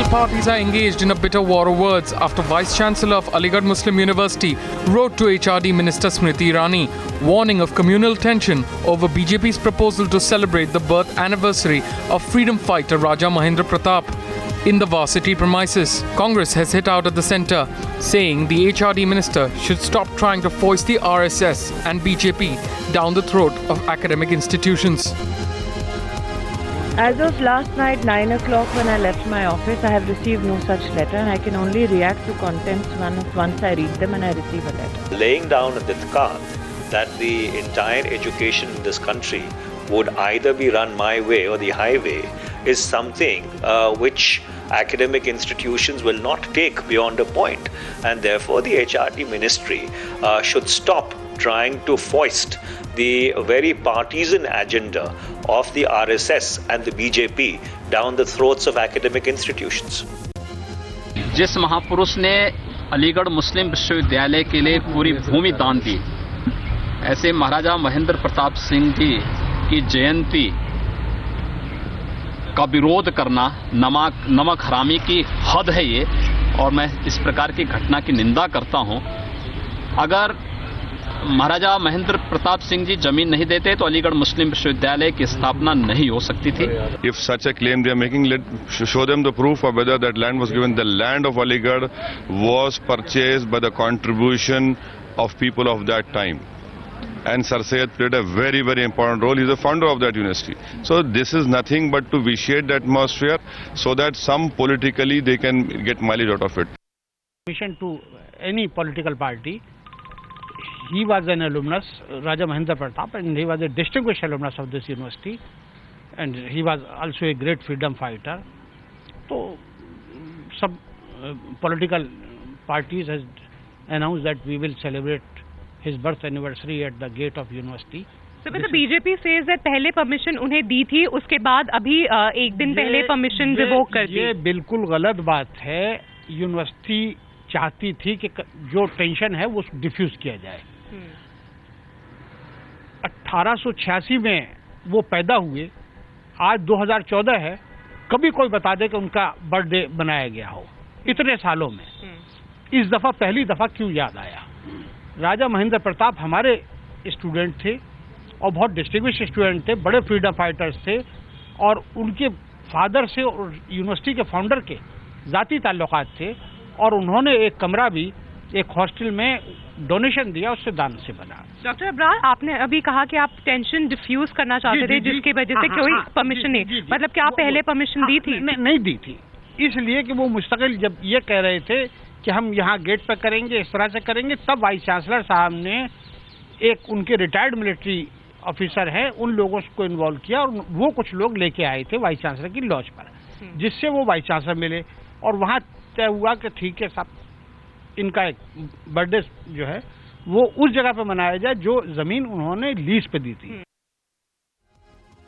Political parties are engaged in a bitter war of words after Vice-Chancellor of Aligarh Muslim University wrote to HRD Minister Smriti Irani, warning of communal tension over BJP's proposal to celebrate the birth anniversary of freedom fighter Raja Mahendra Pratap. In the varsity premises, Congress has hit out at the centre, saying the HRD minister should stop trying to foist the RSS and BJP down the throat of academic institutions. As of last night, 9 o'clock, when I left my office, I have received no such letter, and I can only react to contents once I read them and I receive a letter. Laying down at the card that the entire education in this country would either be run my way or the highway is something which academic institutions will not take beyond a point, and therefore the HRD ministry should stop trying to foist the very partisan agenda of the RSS and the BJP down the throats of academic institutions. जिस महापुरुष ने अलीगढ़ मुस्लिम विश्वविद्यालय के लिए पूरी भूमि दान दी, ऐसे महाराजा महेंद्र प्रताप सिंह जी की जयंती का विरोध करना नमक हरामी की हद है ये, और मैं इस प्रकार की घटना की निंदा करता हूं। अगर महाराजा महेंद्र प्रताप सिंह जी जमीन नहीं देते तो अलीगढ़ मुस्लिम विश्वविद्यालय की स्थापना नहीं हो सकती थी। If such a claim they are making, let show them the proof of whether that land was given. The land of Aligarh was purchased by the contribution of people of that time. And Sir Syed played a very, very important role. He is the founder of that university. So this is nothing but to vitiate the atmosphere so that some politically they can get mileage out of it. Mission to any political party. He was an alumnus, Raja Mahendra Pratap, and he was a distinguished alumnus of this university, and he was also a great freedom fighter. So, some political parties has announced that we will celebrate his birth anniversary at the gate of university. So, but the BJP says that पहले permission उन्हें दी थी, उसके बाद अभी एक दिन पहले permission revoke कर दी। ये बिल्कुल गलत बात है। यूनिवर्सिटी चाहती थी कि जो टेंशन है वो डिफ्यूज किया जाए। 1886 में वो पैदा हुए, आज 2014 है, कभी कोई बता दे कि उनका बर्थडे बनाया गया हो इतने सालों में। इस दफा पहली दफा क्यों याद आया? राजा महेंद्र प्रताप हमारे स्टूडेंट थे और बहुत डिस्टिंग्विश्ड स्टूडेंट थे, बड़े फ्रीडम फाइटर्स थे, और उनके फादर से और यूनिवर्सिटी के फाउंडर के ज़ाती ताल्लुकात थे, और उन्होंने एक कमरा भी एक हॉस्टल में डोनेशन दिया, उससे दान से बना। डॉक्टर अब्रार, आपने अभी कहा कि आप टेंशन डिफ्यूज करना चाहते थे, जिसकी वजह से कोई परमिशन नहीं, मतलब क्या आप पहले परमिशन दी थी? नहीं दी थी, इसलिए कि वो मुस्तकिल जब ये कह रहे थे कि हम यहाँ गेट पर करेंगे, इस तरह से करेंगे, तब वाइस चांसलर साहब ने एक उनके रिटायर्ड मिलिट्री ऑफिसर हैं उन लोगों को इन्वॉल्व किया, और वो कुछ लोग लेके आए थे वाइस चांसलर की लॉज पर, जिससे वो वाइस चांसलर मिले, और वहाँ तय हुआ कि ठीक है साहब, इनका एक बर्थडे जो है वो उस जगह पे मनाया जाए जो जमीन उन्होंने लीज पे दी थी।